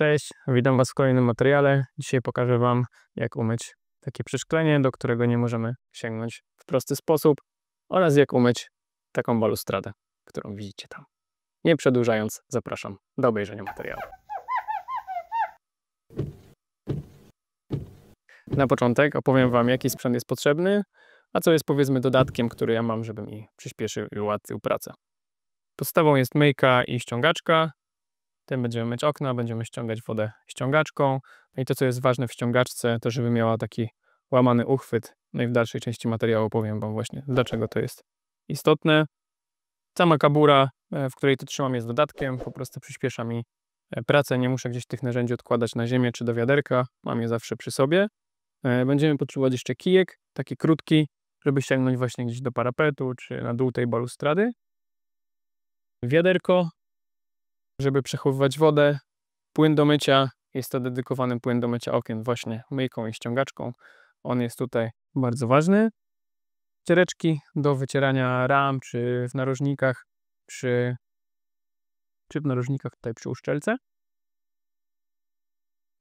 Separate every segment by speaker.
Speaker 1: Cześć, witam Was w kolejnym materiale. Dzisiaj pokażę Wam, jak umyć takie przeszklenie, do którego nie możemy sięgnąć w prosty sposób, oraz jak umyć taką balustradę, którą widzicie tam. Nie przedłużając, zapraszam do obejrzenia materiału. Na początek opowiem Wam, jaki sprzęt jest potrzebny, a co jest, powiedzmy, dodatkiem, który ja mam, żeby mi przyspieszył i ułatwił pracę. Podstawą jest myjka i ściągaczka. Tym będziemy myć okna, będziemy ściągać wodę ściągaczką. No i to, co jest ważne w ściągaczce, to żeby miała taki łamany uchwyt. No i w dalszej części materiału powiem Wam właśnie, dlaczego to jest istotne. Sama kabura, w której to trzymam, jest dodatkiem. Po prostu przyspiesza mi pracę. Nie muszę gdzieś tych narzędzi odkładać na ziemię czy do wiaderka. Mam je zawsze przy sobie. Będziemy potrzebować jeszcze kijek, taki krótki, żeby sięgnąć właśnie gdzieś do parapetu czy na dół tej balustrady. Wiaderko, żeby przechowywać wodę. Płyn do mycia, jest to dedykowany płyn do mycia okien właśnie myjką i ściągaczką. On jest tutaj bardzo ważny. Ściereczki do wycierania ram, czy w narożnikach, czy w narożnikach tutaj przy uszczelce.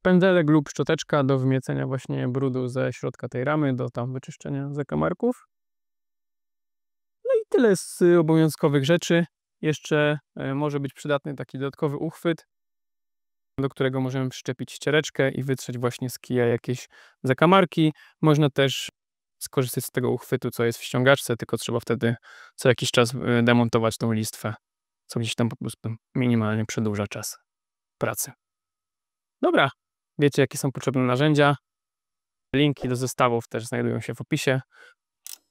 Speaker 1: Pędzelek lub szczoteczka do wymiecenia właśnie brudu ze środka tej ramy, do tam wyczyszczenia zakamarków. No i tyle z obowiązkowych rzeczy. Jeszcze może być przydatny taki dodatkowy uchwyt, do którego możemy przyczepić ściereczkę i wytrzeć właśnie z kija jakieś zakamarki. Można też skorzystać z tego uchwytu, co jest w ściągaczce, tylko trzeba wtedy co jakiś czas demontować tą listwę, co gdzieś tam po prostu minimalnie przedłuża czas pracy. Dobra, wiecie, jakie są potrzebne narzędzia. Linki do zestawów też znajdują się w opisie.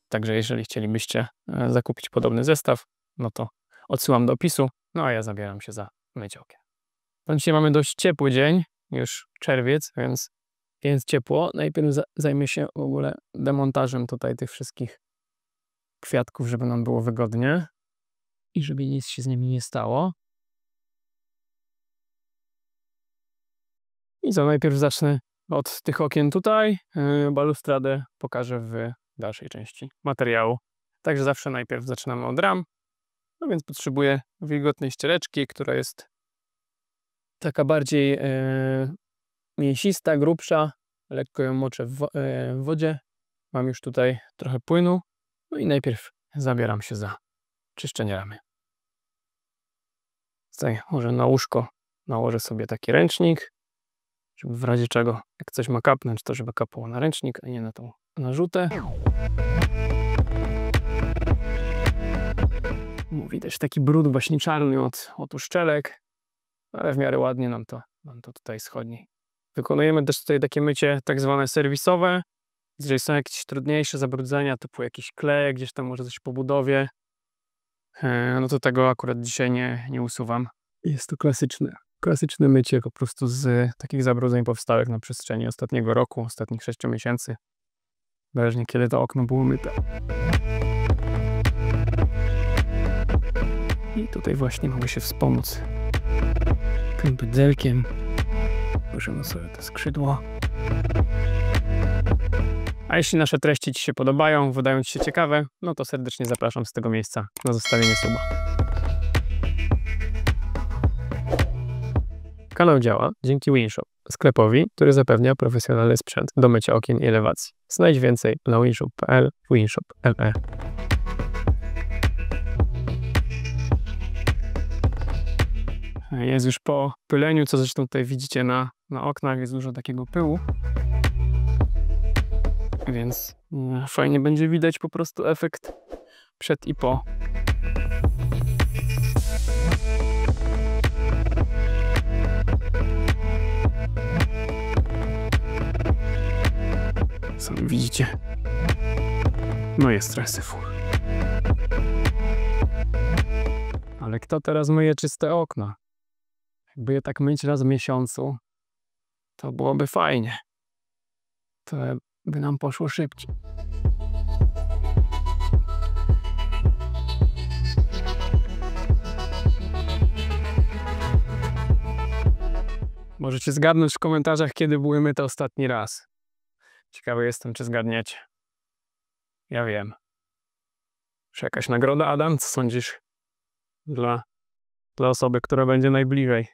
Speaker 1: Także jeżeli chcielibyście zakupić podobny zestaw, no to odsyłam do opisu. No a ja zabieram się za mycie okien. No dzisiaj mamy dość ciepły dzień, już czerwiec, więc ciepło. Najpierw zajmę się w ogóle demontażem tutaj tych wszystkich kwiatków, żeby nam było wygodnie i żeby nic się z nimi nie stało. I co, najpierw zacznę od tych okien tutaj. Balustradę pokażę w dalszej części materiału. Także zawsze najpierw zaczynamy od ram. No więc potrzebuję wilgotnej ściereczki, która jest taka bardziej mięsista, grubsza. Lekko ją moczę w wodzie. Mam już tutaj trochę płynu. No i najpierw zabieram się za czyszczenie ramy. Tutaj może na łóżko nałożę sobie taki ręcznik, żeby w razie czego, jak coś ma kapnąć, to żeby kapało na ręcznik, a nie na tą narzutę. Widać taki brud właśnie czarny od uszczelek, ale w miarę ładnie nam to tutaj schodzi. Wykonujemy też tutaj takie mycie tak zwane serwisowe. Jeżeli są jakieś trudniejsze zabrudzenia, typu jakiś klej, gdzieś tam może coś po budowie, no to tego akurat dzisiaj nie usuwam. Jest to klasyczne mycie po prostu z takich zabrudzeń powstałych na przestrzeni ostatniego roku, ostatnich 6 miesięcy. Zależnie kiedy to okno było myte. I tutaj właśnie mogę się wspomóc tym pędzelkiem. Możemy sobie to skrzydło. A jeśli nasze treści Ci się podobają, wydają Ci się ciekawe, no to serdecznie zapraszam z tego miejsca na zostawienie suba. Kanał działa dzięki Winshop, sklepowi, który zapewnia profesjonalny sprzęt do mycia okien i elewacji. Znajdź więcej na winshop.pl, winshop.le. Jest już po pyleniu, co zresztą tutaj widzicie na oknach, jest dużo takiego pyłu. Więc fajnie będzie widać po prostu efekt przed i po. Sami widzicie. No jest trochę syfu. Ale kto teraz myje czyste okna? Jakby je tak myć raz w miesiącu, to byłoby fajnie. To by nam poszło szybciej. Możecie zgadnąć w komentarzach, kiedy były myte ostatni raz. Ciekawy jestem, czy zgadniecie. Ja wiem. Czy jakaś nagroda, Adam? Co sądzisz? Dla osoby, która będzie najbliżej.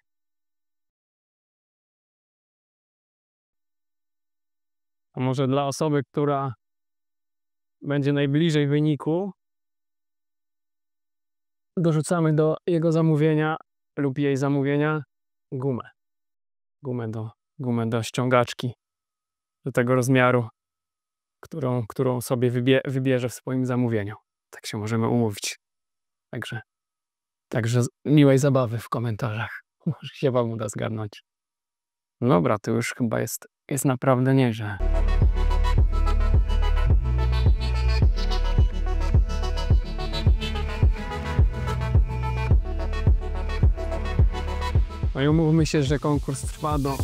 Speaker 1: A może dla osoby, która będzie najbliżej wyniku, dorzucamy do jego zamówienia lub jej zamówienia gumę. Gumę do ściągaczki, do tego rozmiaru, którą sobie wybierze w swoim zamówieniu. Tak się możemy umówić. Także miłej zabawy w komentarzach. Może się wam uda zgadnąć. Dobra, to już chyba jest naprawdę nieźle. No i umówmy się, że konkurs trwa do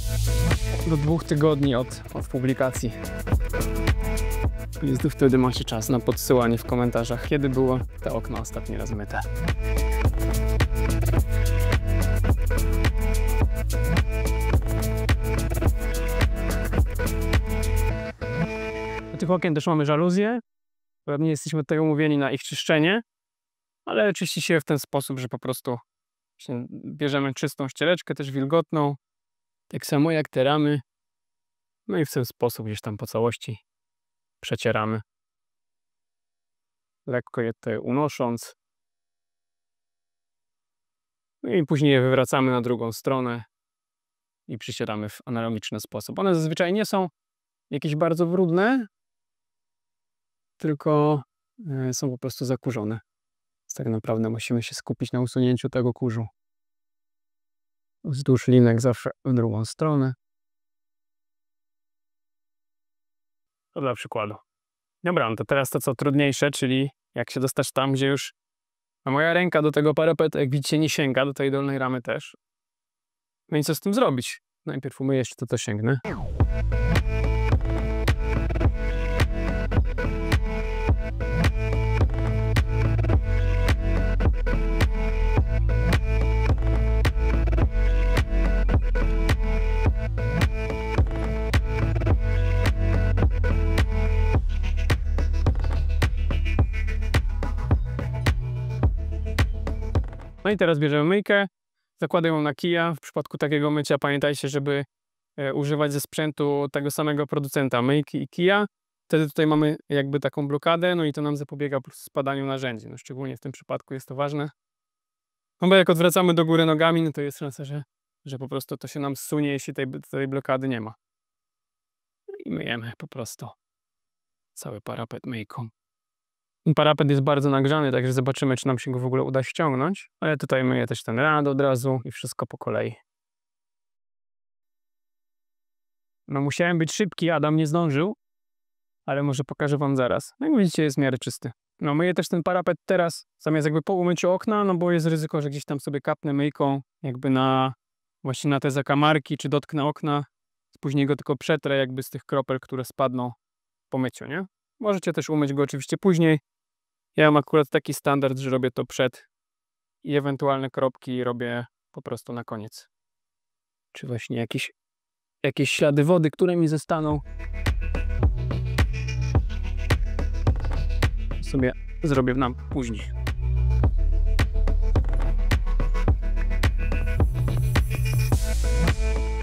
Speaker 1: 2 tygodni od publikacji. Więc wtedy macie czas na podsyłanie w komentarzach, kiedy było te okno ostatni raz myte. Do tych okien też mamy żaluzje. Pewnie jesteśmy tutaj umówieni na ich czyszczenie, ale czyści się w ten sposób, że po prostu bierzemy czystą ściereczkę, też wilgotną, tak samo jak te ramy. No i w ten sposób gdzieś tam po całości przecieramy. Lekko je tutaj unosząc. No i później je wywracamy na drugą stronę i przycieramy w analogiczny sposób. One zazwyczaj nie są jakieś bardzo brudne, tylko są po prostu zakurzone. Więc tak naprawdę musimy się skupić na usunięciu tego kurzu. Wzdłuż linek zawsze w drugą stronę. To dla przykładu. Dobra, no to teraz to co trudniejsze, czyli jak się dostać tam, gdzie już moja ręka do tego parapetu, jak widzicie, nie sięga, do tej dolnej ramy też. No i co z tym zrobić? Najpierw umyję jeszcze to sięgnę. No i teraz bierzemy myjkę, zakładam ją na kija. W przypadku takiego mycia pamiętajcie, żeby używać ze sprzętu tego samego producenta, myjki i kija. Wtedy tutaj mamy jakby taką blokadę, no i to nam zapobiega po prostu spadaniu narzędzi. No szczególnie w tym przypadku jest to ważne. No bo jak odwracamy do góry nogami, no to jest szansa, że po prostu to się nam zsunie, jeśli tej blokady nie ma. I myjemy po prostu cały parapet myjką. Parapet jest bardzo nagrzany, także zobaczymy, czy nam się go w ogóle uda ściągnąć. Ale tutaj myję też ten rad od razu i wszystko po kolei. No musiałem być szybki, Adam nie zdążył, ale może pokażę wam zaraz. Jak widzicie, jest w miarę czysty. No myję też ten parapet teraz, zamiast jakby po umyciu okna, no bo jest ryzyko, że gdzieś tam sobie kapnę myjką jakby właśnie na te zakamarki, czy dotknę okna. Później go tylko przetrę jakby z tych kropel, które spadną po myciu, nie? Możecie też umyć go oczywiście później. Ja mam akurat taki standard, że robię to przed i ewentualne kropki robię po prostu na koniec. Czy właśnie jakieś ślady wody, które mi zostaną, sobie zrobię nam później.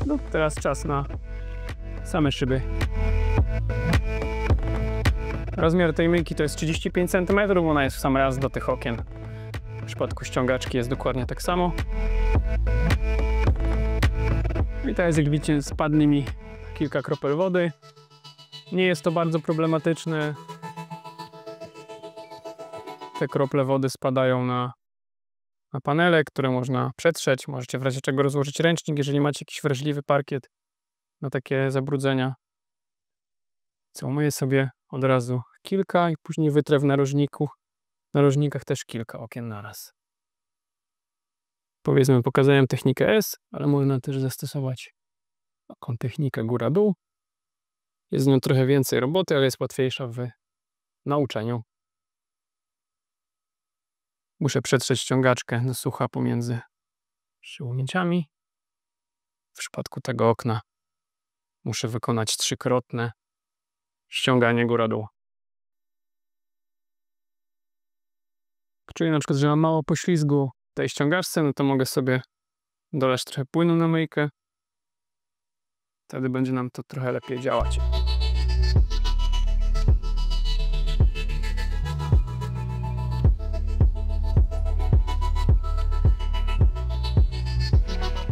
Speaker 1: No teraz czas na same szyby. Rozmiar tej myjki to jest 35 cm, bo ona jest w sam raz do tych okien. W przypadku ściągaczki jest dokładnie tak samo. I teraz jak widzicie, spadnie mi kilka kropel wody. Nie jest to bardzo problematyczne. Te krople wody spadają na panele, które można przetrzeć. Możecie w razie czego rozłożyć ręcznik, jeżeli macie jakiś wrażliwy parkiet na takie zabrudzenia. Co umyję sobie od razu kilka i później wytrę w narożniku. W narożnikach też kilka okien naraz. Powiedzmy, pokazałem technikę S, ale można też zastosować taką technikę góra-dół. Jest z nią trochę więcej roboty, ale jest łatwiejsza w nauczeniu. Muszę przetrzeć ściągaczkę na sucha pomiędzy przyłnięciami. W przypadku tego okna muszę wykonać 3-krotne ściąganie góra-dół. Czuję na przykład, że mam mało poślizgu w tej ściągaczce, no to mogę sobie dolać trochę płynu na myjkę. Wtedy będzie nam to trochę lepiej działać.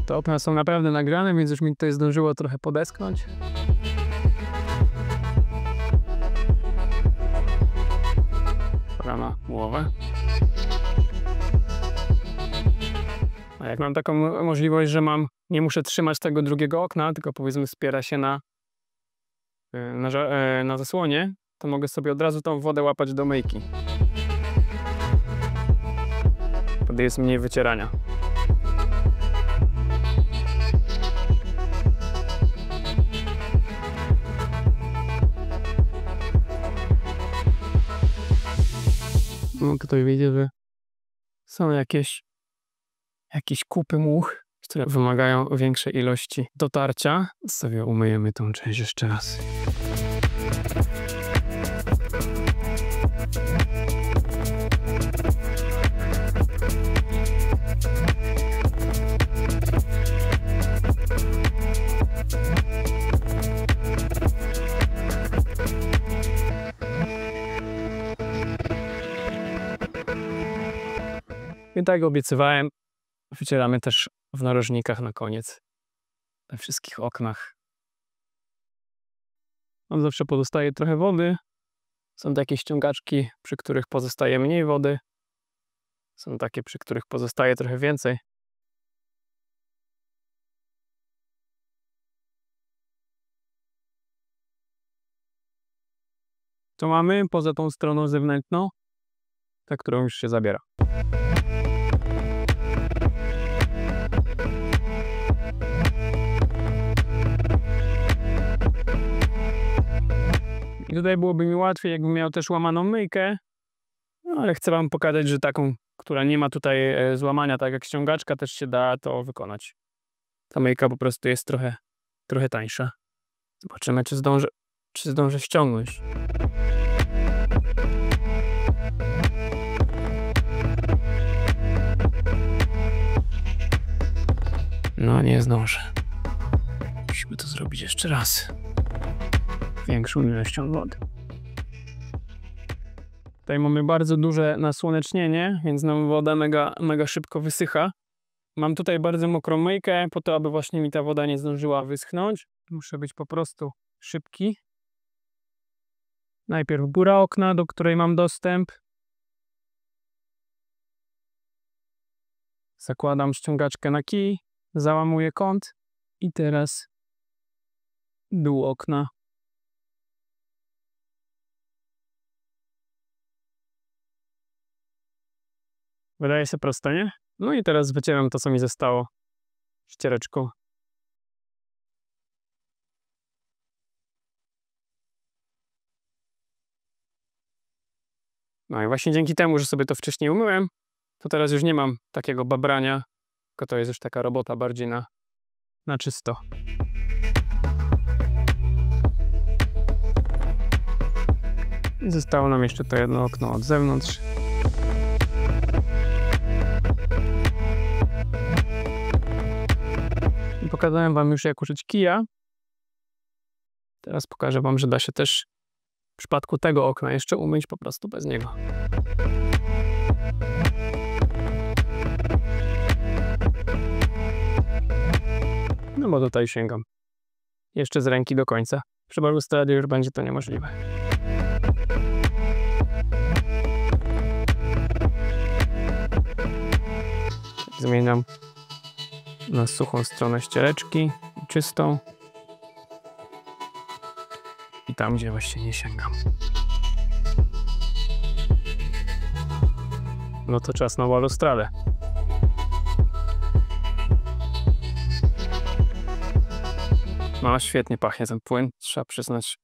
Speaker 1: te okna są naprawdę nagrane, więc już mi tutaj zdążyło trochę podeschnąć. Pora na głowę. A jak mam taką możliwość, że nie muszę trzymać tego drugiego okna, tylko powiedzmy wspiera się na zasłonie, to mogę sobie od razu tą wodę łapać do myjki. Wtedy jest mniej wycierania. No tutaj widzę, że są jakieś kupy much, które wymagają większej ilości dotarcia. Sobie umyjemy tą część jeszcze raz. I tak jak obiecywałem, wycieramy też w narożnikach na koniec. We wszystkich oknach. Tam zawsze pozostaje trochę wody. Są takie ściągaczki, przy których pozostaje mniej wody. Są takie, przy których pozostaje trochę więcej. Co mamy poza tą stroną zewnętrzną? Ta, którą już się zabiera. I tutaj byłoby mi łatwiej, jakbym miał też łamaną myjkę, no ale chcę wam pokazać, że taką, która nie ma tutaj złamania, tak jak ściągaczka, też się da to wykonać. Ta myjka po prostu jest trochę tańsza. Zobaczymy, czy zdążę ściągnąć. No nie zdążę. Musimy to zrobić jeszcze raz. Większą ilością wody. Tutaj mamy bardzo duże nasłonecznienie, więc nam woda mega szybko wysycha. Mam tutaj bardzo mokrą myjkę, po to, aby właśnie mi ta woda nie zdążyła wyschnąć. Muszę być po prostu szybki. Najpierw góra okna, do której mam dostęp. Zakładam ściągaczkę na kij, załamuję kąt i teraz dół okna. Wydaje się proste, nie? No i teraz wycieram to, co mi zostało ściereczką. No i właśnie dzięki temu, że sobie to wcześniej umyłem, to teraz już nie mam takiego babrania, tylko to jest już taka robota bardziej na czysto. I zostało nam jeszcze to jedno okno od zewnątrz. I pokazałem wam już, jak użyć kija. Teraz pokażę wam, że da się też w przypadku tego okna jeszcze umyć po prostu bez niego. No bo tutaj sięgam jeszcze z ręki do końca. Przy balustradzie już będzie to niemożliwe. Zmieniam na suchą stronę ściereczki, czystą. I tam, gdzie właśnie nie sięgam. No to czas na balustradę. No świetnie pachnie ten płyn. Trzeba przyznać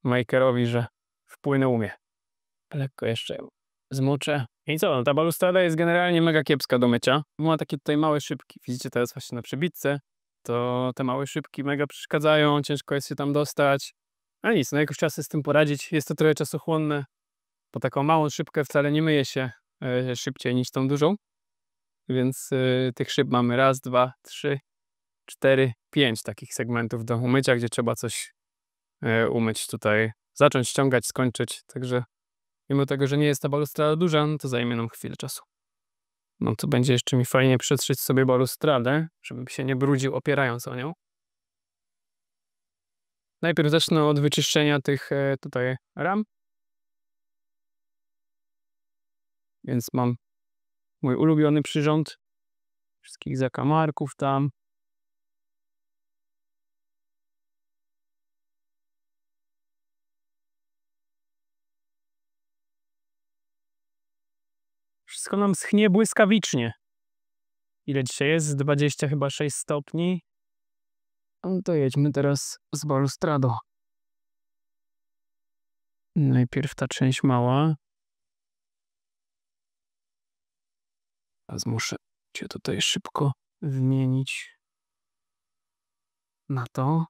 Speaker 1: makerowi, że w płynę umie. Lekko jeszcze zmoczę. I co? No ta balustrada jest generalnie mega kiepska do mycia. Ma takie tutaj małe szybki. Widzicie teraz właśnie na przebitce. To te małe szybki mega przeszkadzają. Ciężko jest się tam dostać. A nic, no jakoś trzeba sobie z tym poradzić. Jest to trochę czasochłonne. Bo taką małą szybkę wcale nie myje się szybciej niż tą dużą. Więc tych szyb mamy 1, 2, 3, 4, 5 takich segmentów do umycia, gdzie trzeba coś umyć tutaj. Zacząć ściągać, skończyć. Także mimo tego, że nie jest ta balustrada duża, no to zajmie nam chwilę czasu. No to będzie jeszcze mi fajnie przetrzeć sobie balustradę, żebym się nie brudził opierając o nią. Najpierw zacznę od wyczyszczenia tych tutaj ram. Więc mam mój ulubiony przyrząd. Wszystkich zakamarków tam. Wszystko nam schnie błyskawicznie. Ile dzisiaj jest? 20 chyba 6 stopni. No to jedźmy teraz z balustradą. Najpierw ta część mała. Teraz muszę cię tutaj szybko wymienić na to.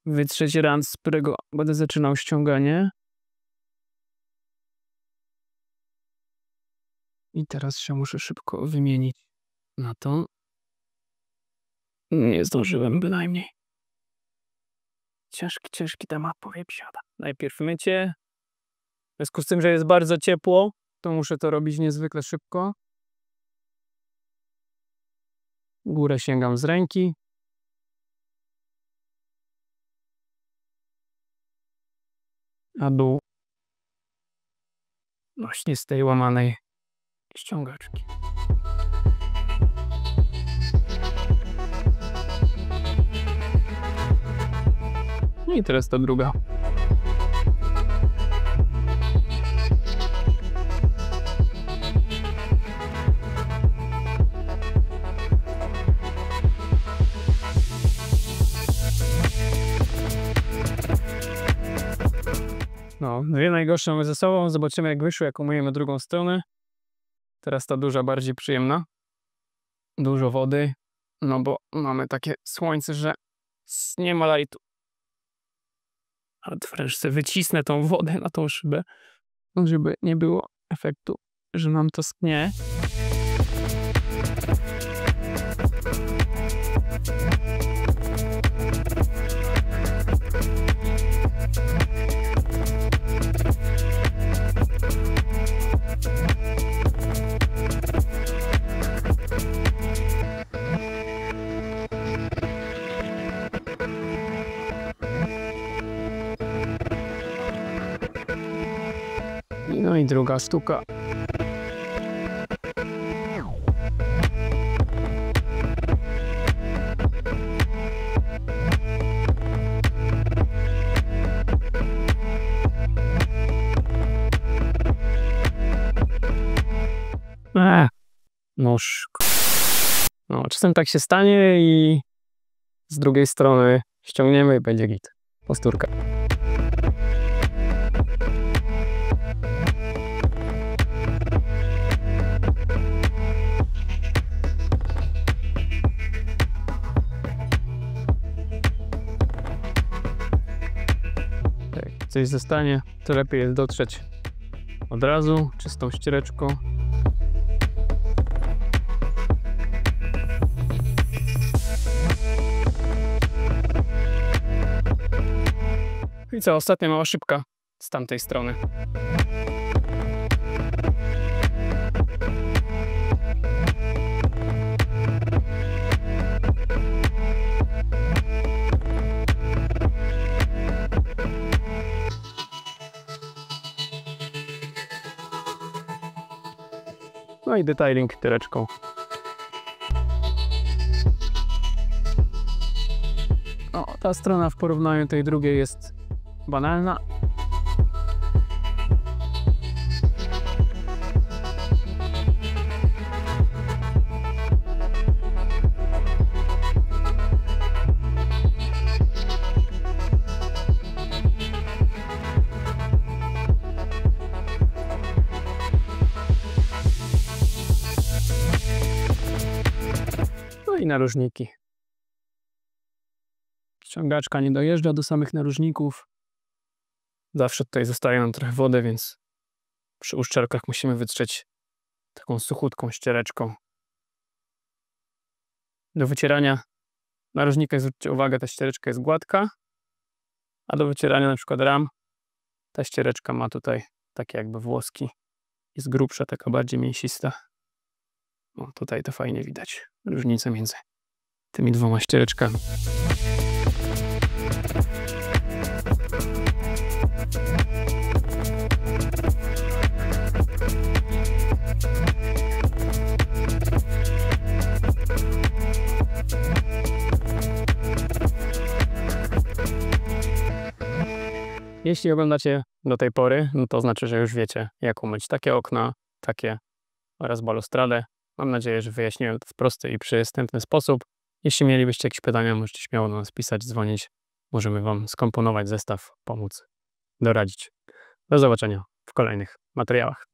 Speaker 1: Wytrzeć ran, z którego będę zaczynał ściąganie. I teraz się muszę szybko wymienić na to. Nie zdążyłem bynajmniej. Ciężki temat, powiem, siada. Najpierw mycie. W związku z tym, że jest bardzo ciepło, to muszę to robić niezwykle szybko. Górę sięgam z ręki. A dół właśnie z tej łamanej ściągaczki. No i teraz ta druga. No, dwie najgorsze mamy ze sobą. Zobaczymy, jak wyszło, jak umyjemy drugą stronę. Teraz ta duża bardziej przyjemna. Dużo wody. No bo mamy takie słońce, że nie ma lajtu. Ale wręcz sobie wycisnę tą wodę na tą szybę, żeby nie było efektu, że nam to sknie. No i druga sztuka. Nóż. No, czasem tak się stanie i z drugiej strony ściągniemy i będzie git. Powtórka. Jak coś zostanie, to lepiej jest dotrzeć od razu czystą ściereczką. I co, ostatnia mała szybka z tamtej strony. No i detailing tyreczką. O, ta strona w porównaniu tej drugiej jest banalna. No i narożniki. Ściągaczka nie dojeżdża do samych narożników. Zawsze tutaj zostaje nam trochę wody, więc przy uszczelkach musimy wytrzeć taką suchutką ściereczką. Do wycierania narożnika, zwróćcie uwagę, ta ściereczka jest gładka, a do wycierania na przykład ram ta ściereczka ma tutaj takie jakby włoski. Jest grubsza, taka bardziej mięsista. O, tutaj to fajnie widać. Różnicę między tymi dwoma ściereczkami. Jeśli oglądacie do tej pory, no to znaczy, że już wiecie, jak umyć takie okna, takie oraz balustradę. Mam nadzieję, że wyjaśniłem to w prosty i przystępny sposób. Jeśli mielibyście jakieś pytania, możecie śmiało do nas pisać, dzwonić. Możemy Wam skomponować zestaw, pomóc, doradzić. Do zobaczenia w kolejnych materiałach.